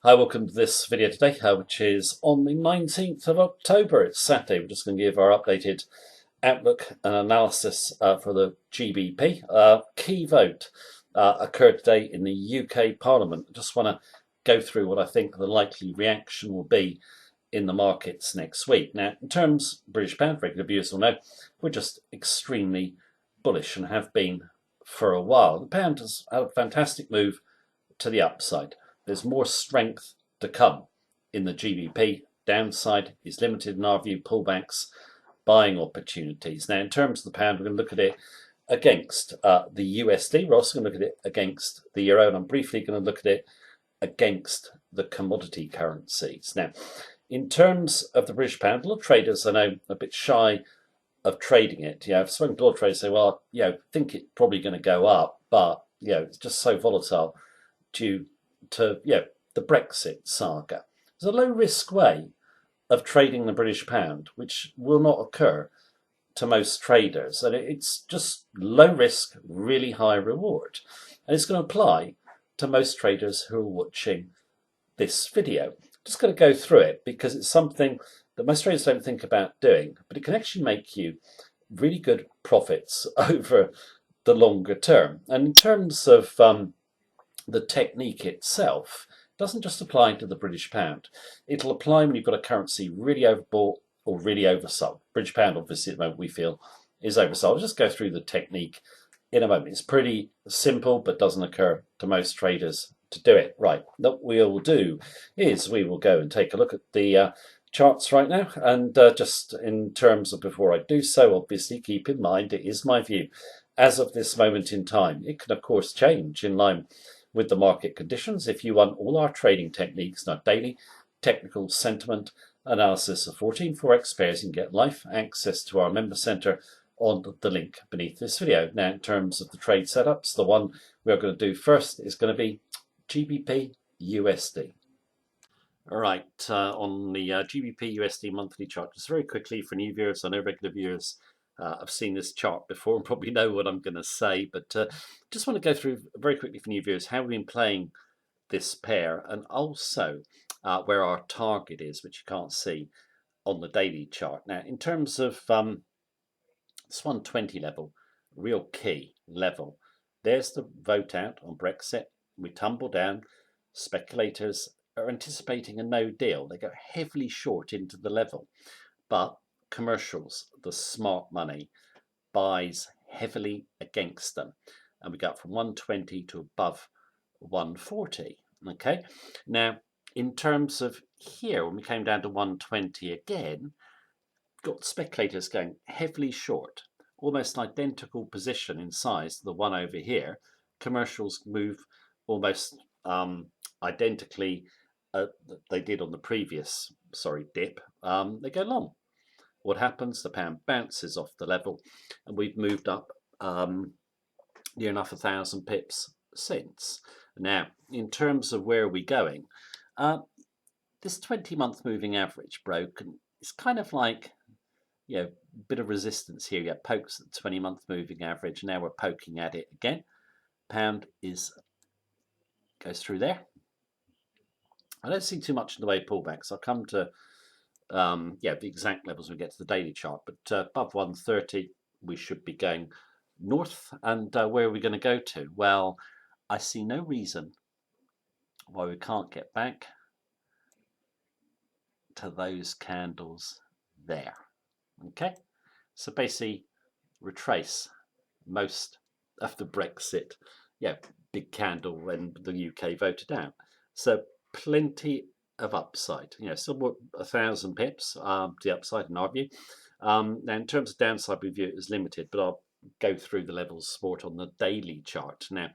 Hi, welcome to this video today, which is on the 19th of October. It's Saturday. We're just going to give our updated outlook and analysis for the GBP. Key vote occurred today in the UK Parliament. I just want to go through what I think the likely reaction will be in the markets next week. Now, in terms of British pound, regular viewers will know, we're just extremely bullish and have been for a while. The pound has had a fantastic move to the upside. There's more strength to come in the GBP. Downside is limited in our view, pullbacks, buying opportunities. Now, in terms of the pound, we're going to look at it against the USD. We're also going to look at it against the euro, and I'm briefly going to look at it against the commodity currencies. Now, in terms of the British pound, a lot of traders I know are a bit shy of trading it. I've spoken to a lot of traders say, well, I think it's probably going to go up, but it's just so volatile due to the Brexit saga. There's a low risk way of trading the British pound, which will not occur to most traders, and it's just low risk, really high reward, and it's going to apply to most traders who are watching this video. Just going to go through it because it's something that most traders don't think about doing, but it can actually make you really good profits over the longer term. And in terms of the technique itself, doesn't just apply to the British pound. It'll apply when you've got a currency really overbought or really oversold. British pound, obviously, at the moment we feel is oversold. I'll just go through the technique in a moment. It's pretty simple, but doesn't occur to most traders to do it. Right, what we'll do is we will go and take a look at the charts right now, and just in terms of before I do so, obviously keep in mind it is my view as of this moment in time. It can of course change in line with the market conditions. If you want all our trading techniques, not daily technical sentiment analysis of 14 forex pairs, you can get live access to our member center on the link beneath this video. Now, in terms of the trade setups, the one we're going to do first is going to be GBP USD. All right, on the GBP USD monthly chart, just very quickly for new viewers, I know regular viewers I've seen this chart before and probably know what I'm going to say, but just want to go through very quickly for new viewers how we've been playing this pair, and also where our target is, which you can't see on the daily chart. Now, in terms of this 120 level, real key level, there's the vote out on Brexit. We tumble down. Speculators are anticipating a no deal. They go heavily short into the level, but commercials, the smart money, buys heavily against them, and we got from 120 to above 140. Okay, now in terms of here, when we came down to 120 again, got speculators going heavily short, almost identical position in size to the one over here. Commercials move almost identically they did on the previous dip. They go long. What happens? The pound bounces off the level, and we've moved up near enough 1,000 pips since. Now, in terms of where are we going, this 20-month moving average broke, and it's kind of like a bit of resistance here. You get pokes at the 20-month moving average. Now we're poking at it again. Pound goes through there. I don't see too much in the way of pullbacks. I'll come to the exact levels when we get to the daily chart, but above 130 we should be going north. And where are we going to go to? Well, I see no reason why we can't get back to those candles there. Okay, so basically retrace most of the Brexit big candle when the UK voted out. So plenty of upside, still 1,000 pips to the upside in our view. Now, in terms of downside, we view it as limited, but I'll go through the levels sport on the daily chart. Now,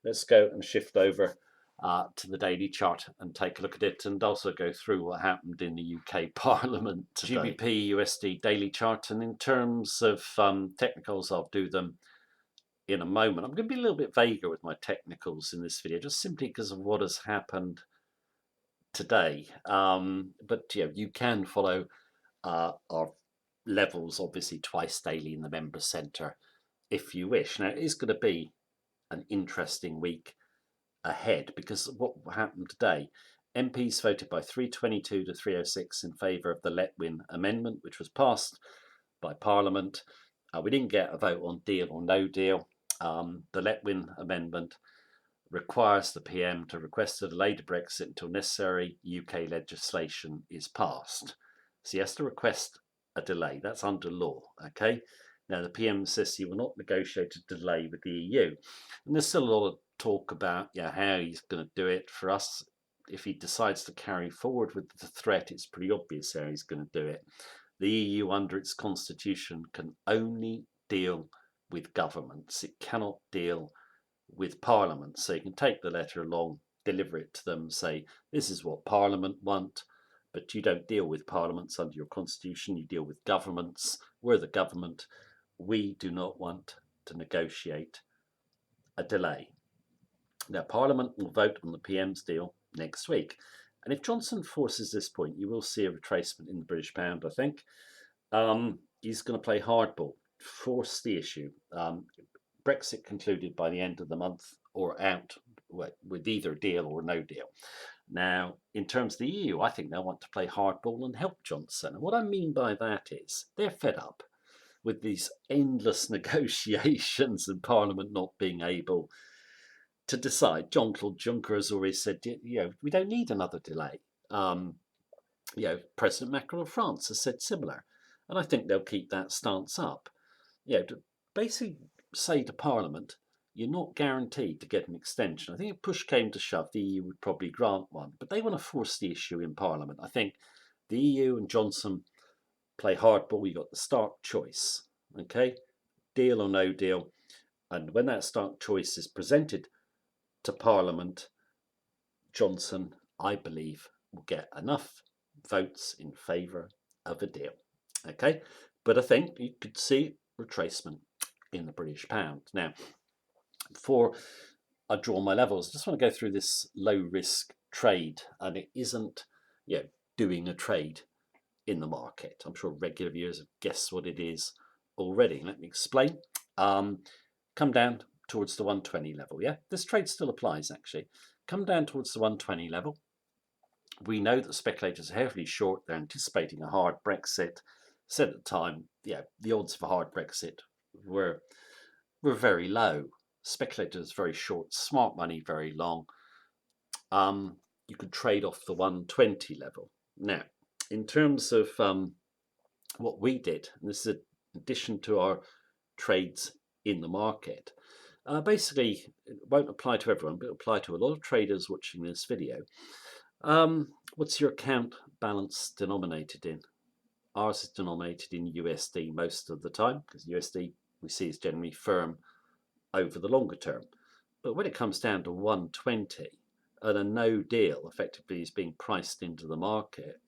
let's go and shift over to the daily chart and take a look at it, and also go through what happened in the UK Parliament today. GBP USD daily chart, and in terms of technicals, I'll do them in a moment. I'm going to be a little bit vaguer with my technicals in this video, just simply because of what has happened today. But you can follow our levels obviously twice daily in the member centre if you wish. Now, it is going to be an interesting week ahead, because what happened today MPs voted by 322 to 306 in favour of the Letwin Amendment, which was passed by Parliament. We didn't get a vote on deal or no deal. The Letwin Amendment requires the PM to request a delay to Brexit until necessary UK legislation is passed. So he has to request a delay. That's under law, okay? Now, the PM says he will not negotiate a delay with the EU. And there's still a lot of talk about how he's going to do it. For us, if he decides to carry forward with the threat, it's pretty obvious how he's going to do it. The EU, under its constitution, can only deal with governments. It cannot deal with Parliament. So you can take the letter along, deliver it to them, say, this is what Parliament want, but you don't deal with parliaments under your constitution, you deal with governments. We're the government. We do not want to negotiate a delay. Now, Parliament will vote on the PM's deal next week. And if Johnson forces this point, you will see a retracement in the British pound, I think. He's going to play hardball, force the issue. Brexit concluded by the end of the month or out with either a deal or no deal. Now, in terms of the EU, I think they'll want to play hardball and help Johnson. And what I mean by that is they're fed up with these endless negotiations and Parliament not being able to decide. Jean-Claude Juncker has always said, we don't need another delay. President Macron of France has said similar. And I think they'll keep that stance up. To basically say to Parliament, you're not guaranteed to get an extension. I think if push came to shove, the EU would probably grant one, but they want to force the issue in Parliament. I think the EU and Johnson play hardball. You've got the stark choice, okay? Deal or no deal. And when that stark choice is presented to Parliament, Johnson, I believe, will get enough votes in favour of a deal, okay? But I think you could see retracement in the British pound. Now, before I draw my levels, I just want to go through this low risk trade, and it isn't doing a trade in the market. I'm sure regular viewers have guessed what it is already. Let me explain. Come down towards the 120 level. This trade still applies actually. Come down towards the 120 level. We know that speculators are heavily short. They're anticipating a hard Brexit. Said at the time, the odds of a hard Brexit were very low. Speculators very short, smart money very long. You could trade off the 120 level. Now, in terms of what we did, and this is in addition to our trades in the market, basically it won't apply to everyone, but it'll apply to a lot of traders watching this video. What's your account balance denominated in? Ours is denominated in USD most of the time, because USD we see is generally firm over the longer term. But when it comes down to 120 and a no deal effectively is being priced into the market,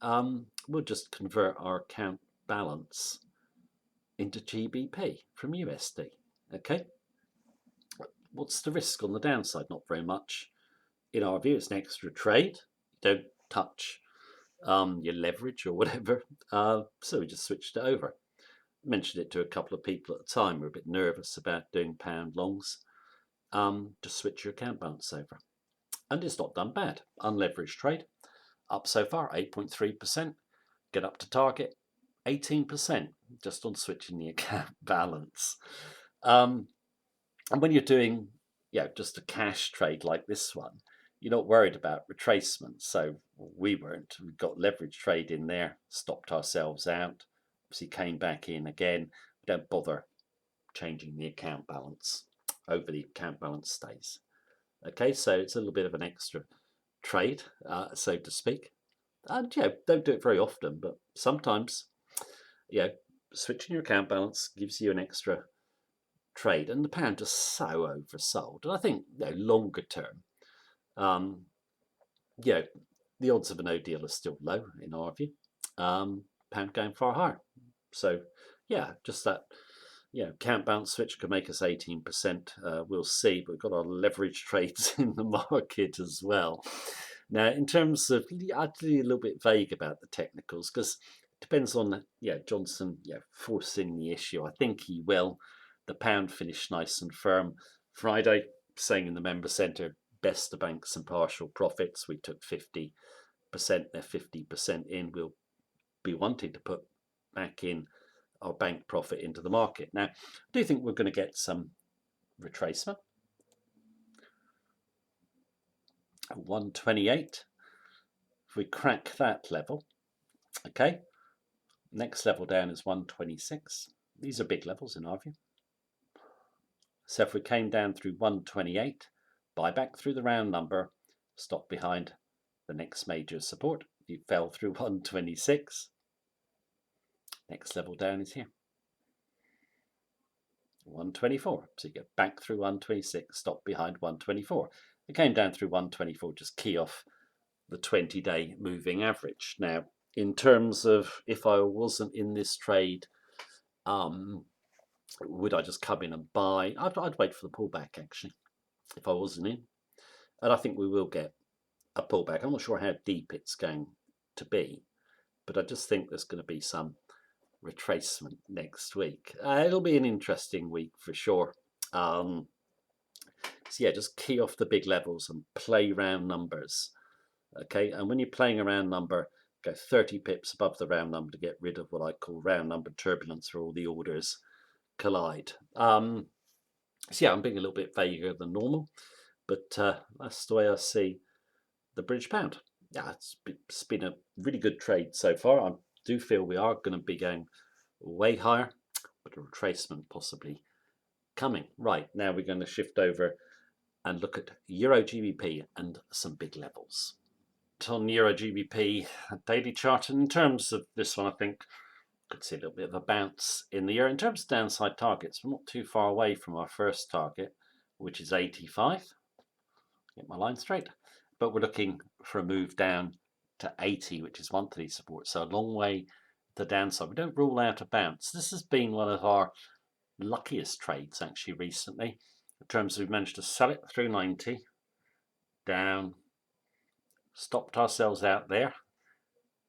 we'll just convert our account balance into GBP from USD. Okay. What's the risk on the downside? Not very much. In our view, it's an extra trade. You don't touch your leverage or whatever. So we just switched it over. Mentioned it to a couple of people at the time. We're a bit nervous about doing pound longs. Just switch your account balance over. And it's not done bad. Unleveraged trade. Up so far, 8.3%. Get up to target, 18%, just on switching the account balance. And when you're doing just a cash trade like this one, you're not worried about retracement. So we weren't. We got leverage trade in there, stopped ourselves out, obviously came back in again. We don't bother changing the account balance over the account balance stays. Okay, so it's a little bit of an extra trade, so to speak. And don't do it very often, but sometimes switching your account balance gives you an extra trade, and the pound is so oversold. And I think longer term, the odds of a no deal are still low in our view. Pound going far higher. So just that account balance switch could make us 18%. We'll see, but we've got our leverage trades in the market as well. Now, in terms of, I'd be a little bit vague about the technicals because it depends on Johnson forcing the issue. I think he will. The pound finished nice and firm Friday, saying in the member centre best of banks and partial profits. We took 50%, they're 50% in. We'll be wanting to put back in our bank profit into the market. Now, I do think we're going to get some retracement. 128. If we crack that level, okay, next level down is 126. These are big levels in our view. So if we came down through 128, buy back through the round number, stop behind the next major support. You fell through 126. Next level down is here. 124. So you get back through 126, stop behind 124. It came down through 124, just key off the 20-day moving average. Now, in terms of if I wasn't in this trade, would I just come in and buy? I'd wait for the pullback, actually, if I wasn't in. And I think we will get a pullback. I'm not sure how deep it's going to be, but I just think there's going to be some retracement next week. It'll be an interesting week for sure. So yeah, just key off the big levels and play round numbers. Okay, and when you're playing a round number, go 30 pips above the round number to get rid of what I call round number turbulence, where all the orders collide. So yeah, I'm being a little bit vaguer than normal, but that's the way I see the British pound. Yeah, it's been a really good trade so far. I do feel we are going to be going way higher, but a retracement possibly coming. Right, now we're going to shift over and look at Euro GBP and some big levels. On Euro GBP daily chart, and in terms of this one, I think could see a little bit of a bounce in the euro. In terms of downside targets, we're not too far away from our first target, which is 85. Get my line straight. But we're looking for a move down to 80, which is monthly support. So a long way to the downside. We don't rule out a bounce. This has been one of our luckiest trades actually recently. In terms of we've managed to sell it through 90, down, stopped ourselves out there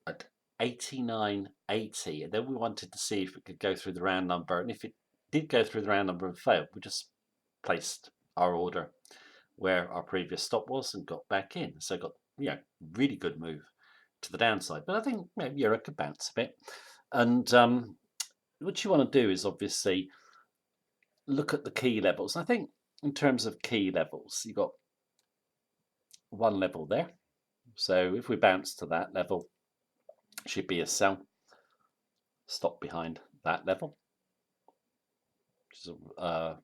at 89.80, and then we wanted to see if it could go through the round number, and if it did go through the round number and failed, we just placed our order where our previous stop was and got back in. So got really good move to the downside, but I think euro could bounce a bit. And what you want to do is obviously look at the key levels. I think in terms of key levels, you've got one level there. So if we bounce to that level, should be a sell. Stop behind that level, which is a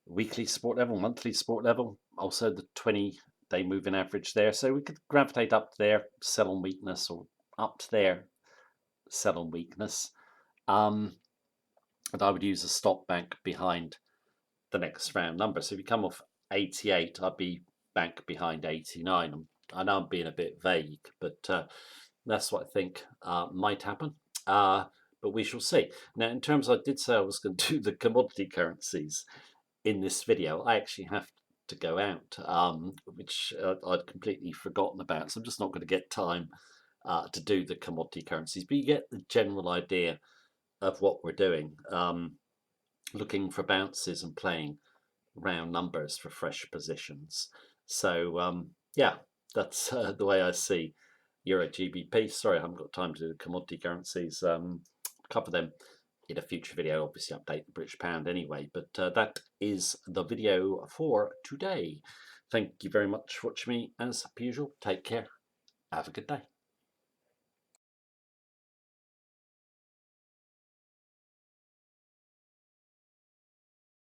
weekly support level, monthly support level, also the 20-day moving average there. So we could gravitate up there, sell on weakness, or up to there, sell on weakness. And I would use a stop back behind the next round number. So if you come off 88, I'd be back behind 89. I know I'm being a bit vague, but that's what I think might happen. But we shall see. Now, in terms, I did say I was going to do the commodity currencies in this video. I actually have to go out, which I'd completely forgotten about. So I'm just not going to get time to do the commodity currencies. But you get the general idea of what we're doing. Looking for bounces and playing round numbers for fresh positions. So yeah, that's the way I see Euro GBP. Sorry, I haven't got time to do the commodity currencies. Cover them in a future video. Obviously update the British pound anyway, but that is the video for today. Thank you very much for watching me as per usual. Take care. Have a good day.